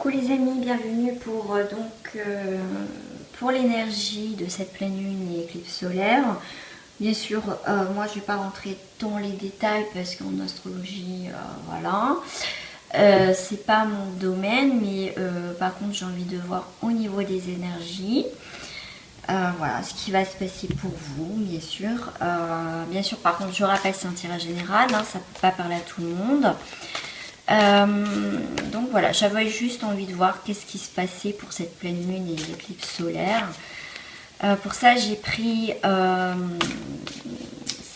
Coucou les amis, bienvenue pour l'énergie de cette pleine lune et éclipse solaire. Bien sûr, moi je ne vais pas rentrer dans les détails parce qu'en astrologie, voilà, c'est pas mon domaine, mais par contre j'ai envie de voir au niveau des énergies. Voilà ce qui va se passer pour vous, bien sûr. Bien sûr, par contre, je rappelle, c'est un tirage général, hein, ça ne peut pas parler à tout le monde. Donc voilà, j'avais juste envie de voir qu'est-ce qui se passait pour cette pleine lune et l'éclipse solaire. Pour ça, j'ai pris,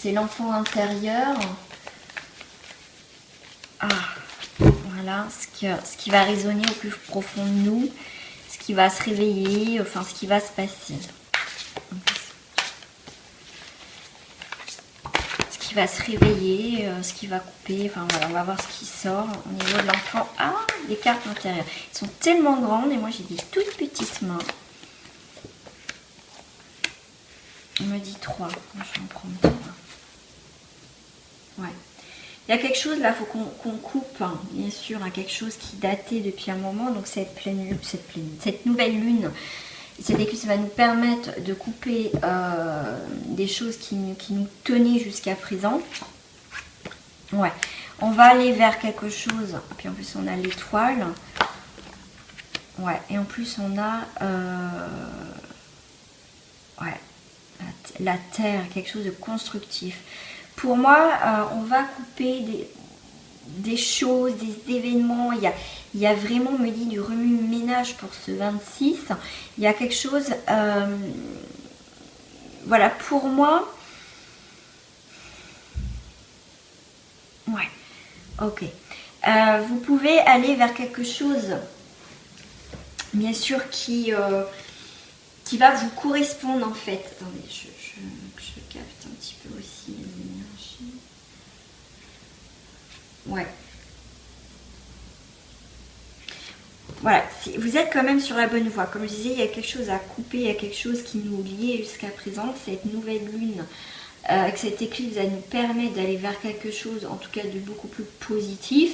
c'est l'enfant intérieur. Voilà, ce qui va résonner au plus profond de nous, ce qui va se réveiller, enfin ce qui va se passer. Ce qui va se réveiller, ce qui va couper, enfin voilà, on va voir ce qui sort au niveau de l'enfant. Ah, les cartes intérieures, elles sont tellement grandes et moi j'ai des toutes petites mains. On me dit 3, moi je vais en prendre 3. Ouais. Il y a quelque chose là, il faut qu'on coupe, hein, bien sûr, hein, quelque chose qui datait depuis un moment, donc cette nouvelle lune. Cette éclipse va nous permettre de couper des choses qui nous tenaient jusqu'à présent. Ouais, on va aller vers quelque chose. Puis en plus on a l'étoile. Ouais, et en plus on a ouais, la terre, quelque chose de constructif. Pour moi, on va couper des choses, des événements. Il y a vraiment, me dit, du remue-ménage pour ce 26. Il y a quelque chose, voilà, pour moi. Ouais, ok. Vous pouvez aller vers quelque chose, bien sûr, qui va vous correspondre en fait. Attendez, je capte un petit peu aussi les énergies. Ouais. Voilà, vous êtes quand même sur la bonne voie. Comme je disais, il y a quelque chose à couper, il y a quelque chose qui nous liait jusqu'à présent. Cette nouvelle lune, avec cette éclipse, elle nous permet d'aller vers quelque chose, en tout cas de beaucoup plus positif,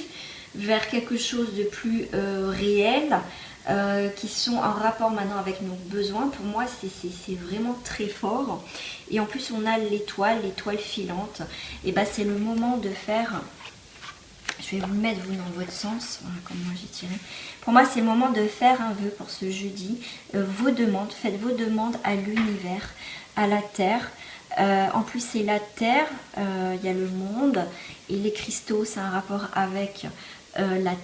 vers quelque chose de plus réel, qui sont en rapport maintenant avec nos besoins. Pour moi, c'est vraiment très fort. Et en plus, on a l'étoile filante. Et ben, c'est le moment de faire... Je vais vous le mettre, vous, dans votre sens. Voilà, comme moi j'ai tiré. Pour moi, c'est le moment de faire un vœu pour ce jeudi. Vos demandes, faites vos demandes à l'univers, à la Terre. En plus, c'est la Terre, il y a le monde. Et les cristaux, c'est un rapport avec la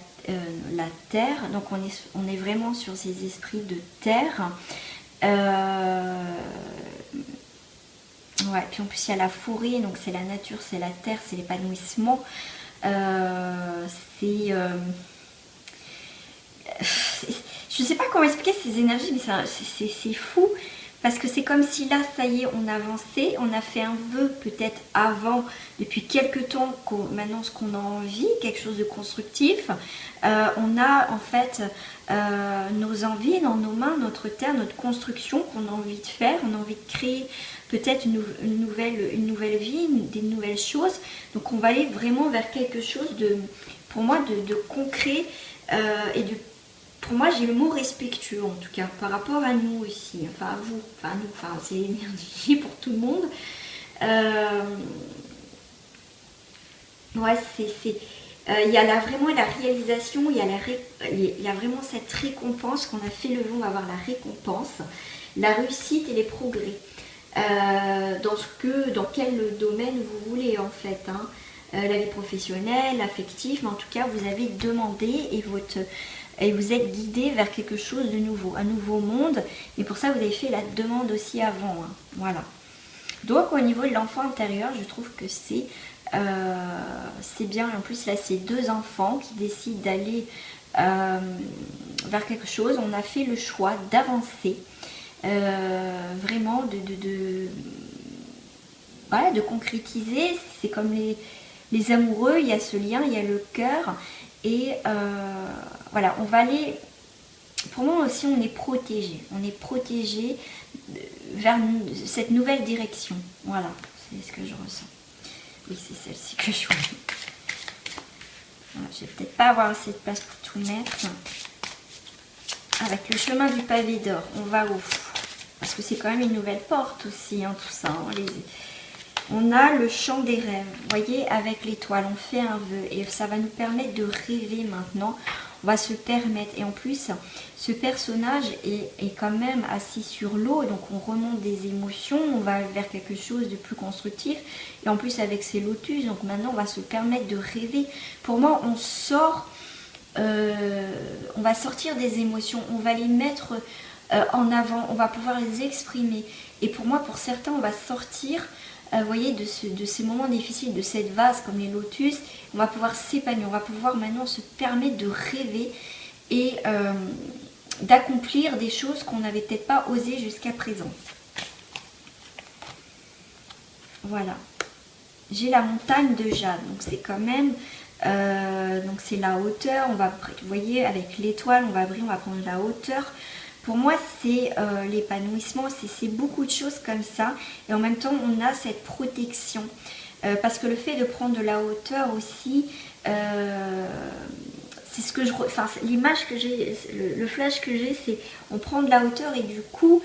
Terre. Donc, on est vraiment sur ces esprits de Terre. Ouais, puis en plus, il y a la forêt. Donc, c'est la nature, c'est la Terre, c'est l'épanouissement. Je sais pas comment expliquer ces énergies, mais c'est fou parce que c'est comme si là, ça y est, on avançait, on a fait un vœu peut-être avant, depuis quelques temps, maintenant ce qu'on a envie, quelque chose de constructif. On a en fait nos envies dans nos mains, notre terre, notre construction qu'on a envie de faire, on a envie de créer peut-être une nouvelle vie, des nouvelles choses. Donc on va aller vraiment vers quelque chose de, pour moi, de concret et de... Pour moi, j'ai le mot respectueux, en tout cas, par rapport à nous aussi, enfin à vous, enfin à nous, enfin c'est l'énergie pour tout le monde. Ouais, il y a vraiment la réalisation, il y a vraiment cette récompense, qu'on a fait le vœu, on va avoir la récompense, la réussite et les progrès. Dans quel domaine vous voulez en fait, hein. La vie professionnelle, affective, mais en tout cas vous avez demandé et vous êtes guidé vers quelque chose de nouveau, un nouveau monde, et pour ça vous avez fait la demande aussi avant, hein. Voilà. Donc au niveau de l'enfant intérieur, je trouve que c'est bien. En plus là, c'est deux enfants qui décident d'aller vers quelque chose. On a fait le choix d'avancer, vraiment voilà, de concrétiser. C'est comme les amoureux, il y a ce lien, il y a le cœur, et voilà, on va aller... Pour moi aussi, on est protégé vers cette nouvelle direction. Voilà, c'est ce que je ressens. Oui, c'est celle-ci que je voulais. Voilà, je vais peut-être pas avoir assez de place pour tout mettre. avec le chemin du pavé d'or, on va où? Parce que c'est quand même une nouvelle porte aussi, hein, tout ça. Hein, on a le champ des rêves. Vous voyez, avec l'étoile, on fait un vœu. Et ça va nous permettre de rêver maintenant. On va se permettre. Et en plus, ce personnage est quand même assis sur l'eau. Donc, on remonte des émotions. On va vers quelque chose de plus constructif. Et en plus, avec ces lotus, donc maintenant, on va se permettre de rêver. Pour moi, on sort... on va sortir des émotions. On va les mettre... en avant, on va pouvoir les exprimer. Et pour moi, pour certains, on va sortir, vous voyez, de ces moments difficiles, de cette vase comme les lotus. On va pouvoir s'épanouir, on va pouvoir maintenant se permettre de rêver et d'accomplir des choses qu'on n'avait peut-être pas osé jusqu'à présent. Voilà. J'ai la montagne de jade, donc c'est quand même... donc c'est la hauteur, on va, vous voyez, avec l'étoile, on va prendre la hauteur. Pour moi, c'est l'épanouissement, c'est beaucoup de choses comme ça. Et en même temps, on a cette protection. Parce que le fait de prendre de la hauteur aussi, c'est ce que je... Enfin, l'image que j'ai, le flash que j'ai, c'est on prend de la hauteur et du coup,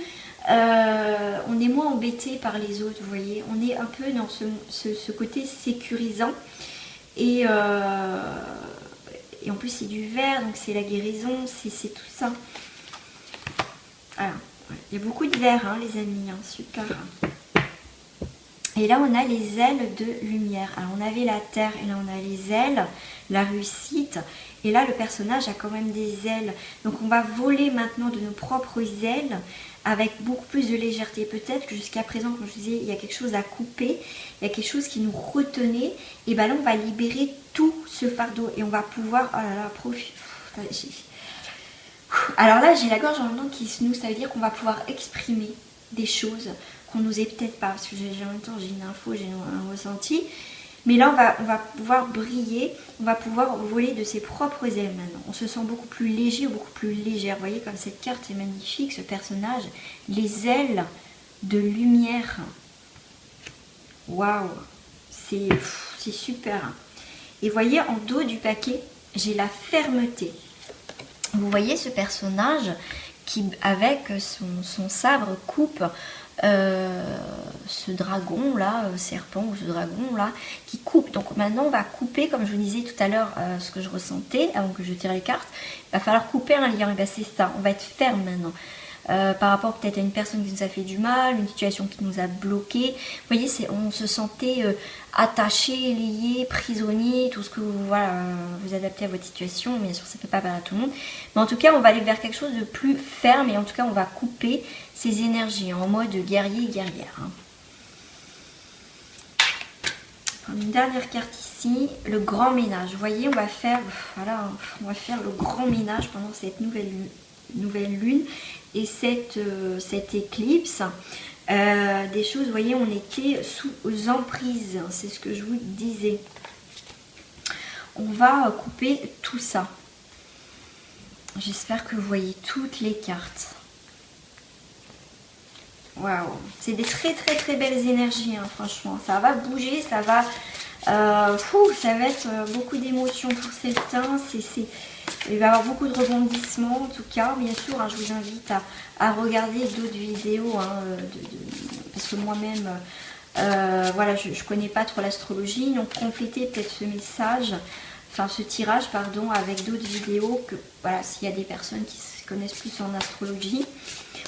on est moins embêté par les autres, vous voyez. On est un peu dans ce côté sécurisant. Et en plus, c'est du vert, donc c'est la guérison, c'est tout ça. Alors, il y a beaucoup de vert, hein, les amis, hein, super. Et là, on a les ailes de lumière. Alors, on avait la terre et là, on a les ailes, la réussite. Et là, le personnage a quand même des ailes. Donc, on va voler maintenant de nos propres ailes avec beaucoup plus de légèreté. Peut-être que jusqu'à présent, comme je disais, il y a quelque chose à couper. Il y a quelque chose qui nous retenait. Et bien là, on va libérer tout ce fardeau. Et on va pouvoir... Oh là là, profiter... Alors là, j'ai la gorge en même temps qui se noue, ça veut dire qu'on va pouvoir exprimer des choses qu'on n'osait peut-être pas, parce que en même temps j'ai une info, j'ai un ressenti. Mais là, on va pouvoir briller, on va pouvoir voler de ses propres ailes maintenant. On se sent beaucoup plus léger, beaucoup plus légère. Vous voyez comme cette carte est magnifique, ce personnage. Les ailes de lumière. Waouh, c'est super. Et vous voyez, en dos du paquet, j'ai la fermeté. Vous voyez ce personnage qui, avec son sabre, coupe ce dragon là, serpent ou ce dragon là, qui coupe. Donc maintenant on va couper, comme je vous disais tout à l'heure, ce que je ressentais avant que je tire les cartes. Il va falloir couper un lien, et ben c'est ça, on va être ferme maintenant. Par rapport peut-être à une personne qui nous a fait du mal, une situation qui nous a bloqué. Vous voyez, on se sentait attaché, lié, prisonnier, tout ce que vous adaptez à votre situation. Bien sûr, ça ne peut pas parler à tout le monde. Mais en tout cas, on va aller vers quelque chose de plus ferme et en tout cas, on va couper ces énergies en mode guerrier et guerrière. Hein. Une dernière carte ici, le grand ménage. Vous voyez, on va faire le grand ménage pendant cette nouvelle lune et cette éclipse. Des choses, vous voyez, on était sous emprise, c'est ce que je vous disais. On va couper tout ça. J'espère que vous voyez toutes les cartes. Waouh, c'est des très très très belles énergies, hein, franchement. Ça va bouger, ça va être beaucoup d'émotions pour certains. Il va y avoir beaucoup de rebondissements en tout cas. Bien sûr, hein, je vous invite à regarder d'autres vidéos, hein, parce que moi-même, voilà, je ne connais pas trop l'astrologie. Donc complétez peut-être ce message, enfin ce tirage, pardon, avec d'autres vidéos, que voilà, s'il y a des personnes qui se connaissent plus en astrologie.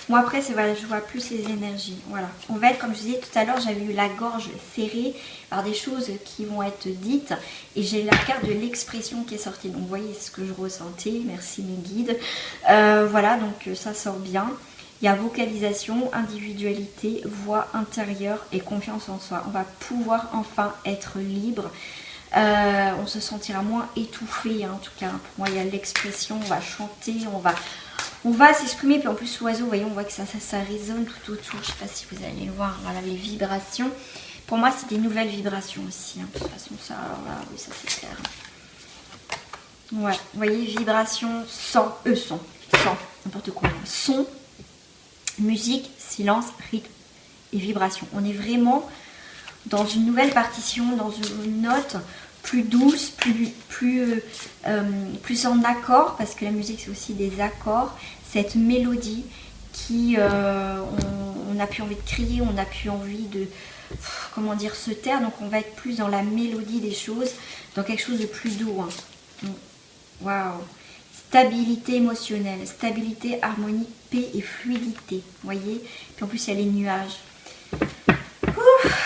Moi après, voilà, je vois plus les énergies. Voilà. On va être, comme je disais tout à l'heure, j'avais eu la gorge serrée par des choses qui vont être dites. Et j'ai la carte de l'expression qui est sortie. Donc vous voyez ce que je ressentais. Merci mes guides. Voilà, donc ça sort bien. Il y a vocalisation, individualité, voix intérieure et confiance en soi. On va pouvoir enfin être libre. On se sentira moins étouffé, hein, en tout cas. Pour moi, il y a l'expression, on va chanter, on va s'exprimer. Puis en plus, l'oiseau, vous voyez, on voit que ça résonne tout autour. Je ne sais pas si vous allez le voir, voilà les vibrations. Pour moi, c'est des nouvelles vibrations aussi. Hein. De toute façon, ça, alors là, oui, ça c'est clair. Ouais, vous voyez, vibration, son, n'importe quoi. Son, musique, silence, rythme et vibration. On est vraiment dans une nouvelle partition, dans une note plus douce, plus en accord, parce que la musique c'est aussi des accords, cette mélodie qui, on n'a plus envie de crier, on n'a plus envie de, comment dire, se taire, donc on va être plus dans la mélodie des choses, dans quelque chose de plus doux. Hein. Waouh! Stabilité émotionnelle, stabilité, harmonie, paix et fluidité, vous voyez? Puis en plus il y a les nuages.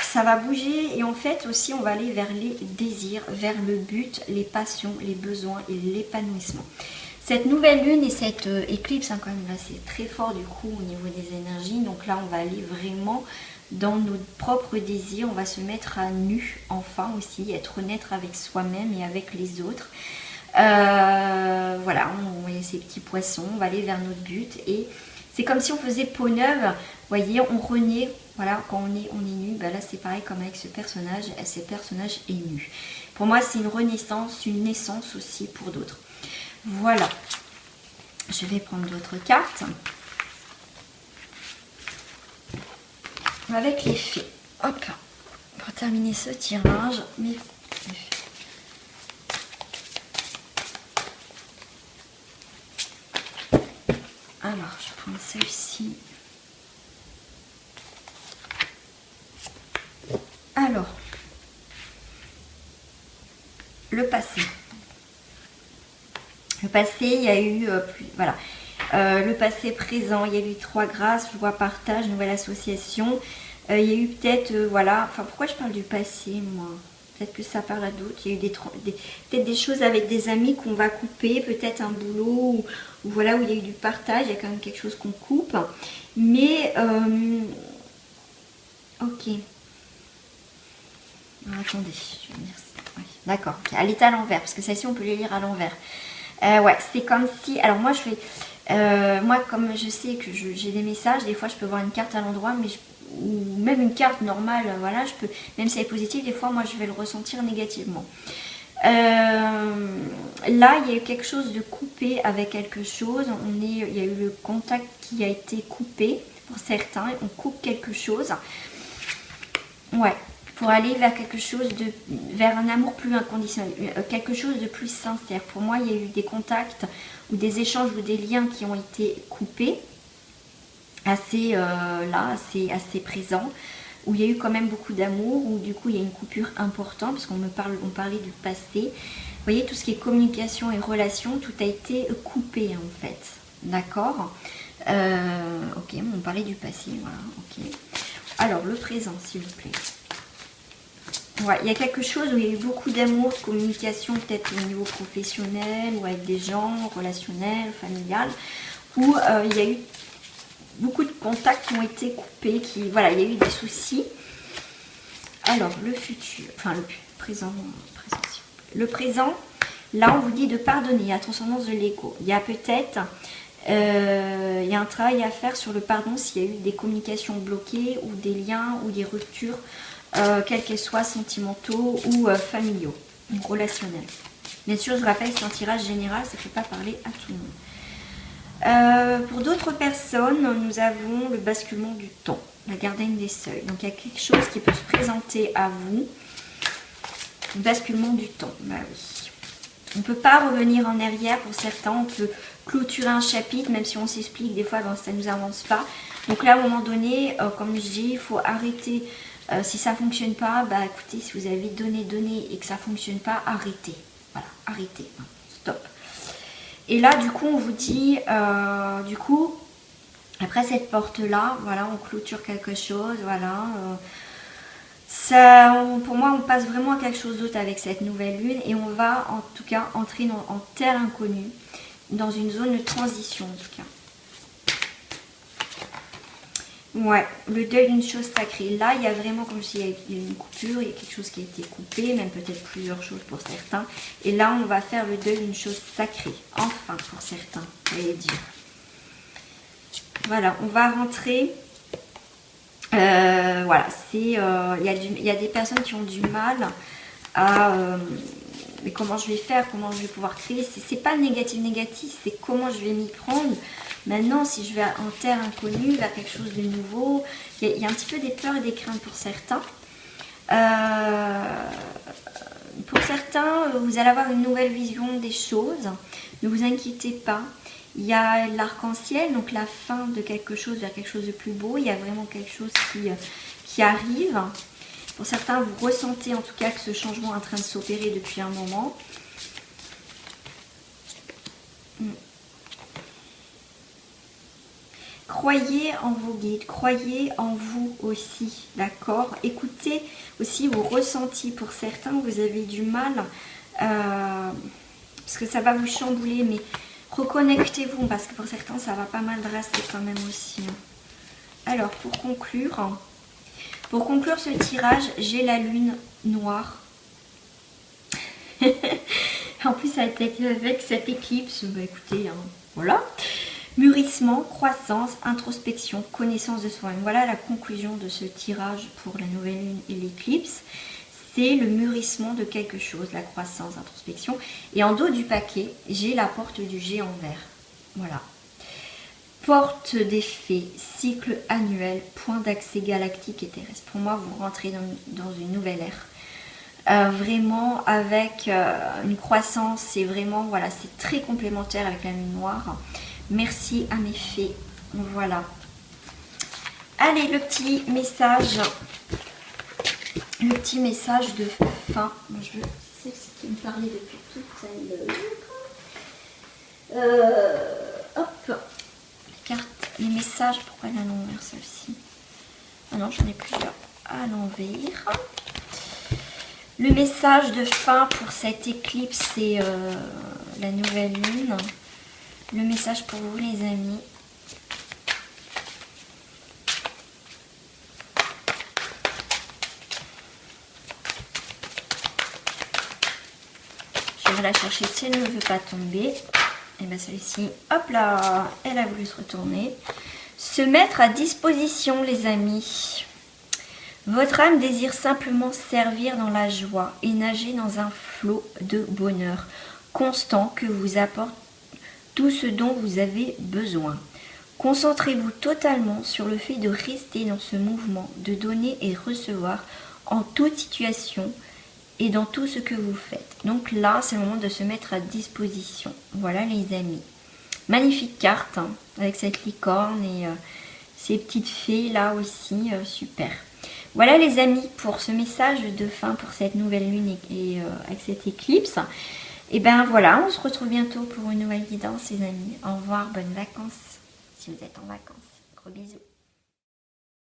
Ça va bouger et en fait aussi on va aller vers les désirs, vers le but, les passions, les besoins et l'épanouissement. Cette nouvelle lune et cette éclipse, hein, quand même là c'est très fort du coup au niveau des énergies, donc là on va aller vraiment dans nos propres désirs, on va se mettre à nu enfin aussi, être honnête avec soi-même et avec les autres. Voilà, on voyait ces petits poissons, on va aller vers notre but et c'est comme si on faisait peau neuve, vous voyez, on renaît, voilà, quand on est nu, ben là c'est pareil comme avec ce personnage est nu. Pour moi c'est une renaissance, une naissance aussi pour d'autres. Voilà, je vais prendre d'autres cartes. Avec les fées, hop, pour terminer ce tirage, mes fées. Alors, je prends celle-ci. Alors, le passé. Le passé, il y a eu, voilà, le passé présent, il y a eu 3 grâces, je vois partage, nouvelle association. Il y a eu peut-être, voilà, enfin pourquoi je parle du passé, moi? Peut-être que ça parle à d'autres. Il y a eu peut-être des choses avec des amis qu'on va couper, peut-être un boulot, ou voilà, où il y a eu du partage, il y a quand même quelque chose qu'on coupe. Mais, ok. Alors, attendez, je vais lire ça. Ouais, d'accord, okay. Elle est à l'envers, parce que celle-ci, on peut les lire à l'envers. Ouais, c'est comme si... Alors moi, je fais... moi, comme je sais que j'ai des messages, des fois, je peux voir une carte à l'endroit, mais ou même une carte normale, voilà, je peux... Même si elle est positive, des fois, moi, je vais le ressentir négativement. Là, il y a eu quelque chose de coupé avec quelque chose. Il y a eu le contact qui a été coupé, pour certains. On coupe quelque chose. Ouais. Pour aller vers quelque chose vers un amour plus inconditionnel, quelque chose de plus sincère. Pour moi, il y a eu des contacts ou des échanges ou des liens qui ont été coupés, assez assez présents, où il y a eu quand même beaucoup d'amour, où du coup il y a une coupure importante, parce on parlait du passé. Vous voyez, tout ce qui est communication et relation, tout a été coupé en fait. D'accord. Ok, on parlait du passé, voilà, ok. Alors, le présent, s'il vous plaît. Ouais, il y a quelque chose où il y a eu beaucoup d'amour, de communication, peut-être au niveau professionnel ou avec des gens, relationnel, familial, où il y a eu beaucoup de contacts qui ont été coupés, voilà, il y a eu des soucis. Alors, le futur, enfin le présent, le présent, là on vous dit de pardonner, la transcendance de l'ego. Il y a peut-être, il y a un travail à faire sur le pardon s'il y a eu des communications bloquées ou des liens ou des ruptures, quels qu'elles soient, sentimentaux ou familiaux, ou relationnels. Bien sûr, je rappelle que c'est un tirage général, ça ne fait pas parler à tout le monde. Pour d'autres personnes, nous avons le basculement du temps, la gardienne des seuils. Donc, il y a quelque chose qui peut se présenter à vous. Le basculement du temps, bah oui. On ne peut pas revenir en arrière pour certains, on peut clôturer un chapitre, même si on s'explique, des fois, ça ne nous avance pas. Donc là, à un moment donné, comme je dis, il faut arrêter. Si ça ne fonctionne pas, bah écoutez, si vous avez donné et que ça ne fonctionne pas, arrêtez. Voilà, arrêtez. Stop. Et là, du coup, on vous dit, du coup, après cette porte-là, voilà, on clôture quelque chose, voilà. Pour moi, on passe vraiment à quelque chose d'autre avec cette nouvelle lune et on va, en tout cas, entrer en terre inconnue, dans une zone de transition, en tout cas. Ouais, le deuil d'une chose sacrée. Là, il y a vraiment, comme je dis, il y a une coupure, il y a quelque chose qui a été coupé, même peut-être plusieurs choses pour certains. Et là, on va faire le deuil d'une chose sacrée. Enfin, pour certains, j'allais dire. Voilà, on va rentrer. Voilà, il y a des personnes qui ont du mal à... mais comment je vais faire, comment je vais pouvoir créer. C'est pas négatif, c'est comment je vais m'y prendre. Maintenant, si je vais en terre inconnue, vers quelque chose de nouveau, il y a un petit peu des peurs et des craintes pour certains. pour certains, vous allez avoir une nouvelle vision des choses. Ne vous inquiétez pas. Il y a l'arc-en-ciel, donc la fin de quelque chose vers quelque chose de plus beau. Il y a vraiment quelque chose qui arrive. Pour certains, vous ressentez en tout cas que ce changement est en train de s'opérer depuis un moment. Croyez en vos guides, croyez en vous aussi, d'accord? Écoutez aussi vos ressentis. Pour certains, vous avez du mal, parce que ça va vous chambouler, mais reconnectez-vous, parce que pour certains, ça va pas mal brasser quand même aussi. Alors, pour conclure ce tirage, j'ai la lune noire. En plus, avec cette éclipse, bah écoutez, voilà. Mûrissement, croissance, introspection, connaissance de soi-même. Voilà la conclusion de ce tirage pour la nouvelle lune et l'éclipse. C'est le mûrissement de quelque chose, la croissance, l'introspection. Et en dos du paquet, j'ai la porte du géant vert. Voilà. Porte des fées, cycle annuel, point d'accès galactique et terrestre. Pour moi, vous rentrez dans une nouvelle ère. Vraiment avec une croissance, c'est vraiment, voilà, c'est très complémentaire avec la lune noire. Merci à mes fées. Voilà. Allez, le petit message de fin. Moi, je sais ce qui me parlait depuis tout à l'heure. Hop. Carte, les messages. Pourquoi elle est à l'envers, celle-ci? Ah non, j'en ai plusieurs à l'envers. Le message de fin pour cette éclipse, c'est la nouvelle lune. Le message pour vous, les amis. Je vais la chercher si elle ne veut pas tomber. Et bien celle-ci, hop là, elle a voulu se retourner. Se mettre à disposition, les amis. Votre âme désire simplement servir dans la joie et nager dans un flot de bonheur constant que vous apporte tout ce dont vous avez besoin. Concentrez-vous totalement sur le fait de rester dans ce mouvement, de donner et recevoir en toute situation et dans tout ce que vous faites. Donc là, c'est le moment de se mettre à disposition. Voilà, les amis. Magnifique carte, hein, avec cette licorne et ces petites fées là aussi, super. Voilà, les amis, pour ce message de fin pour cette nouvelle lune et avec cette éclipse. Et ben voilà, on se retrouve bientôt pour une nouvelle guidance, les amis. Au revoir, bonnes vacances, si vous êtes en vacances. Gros bisous.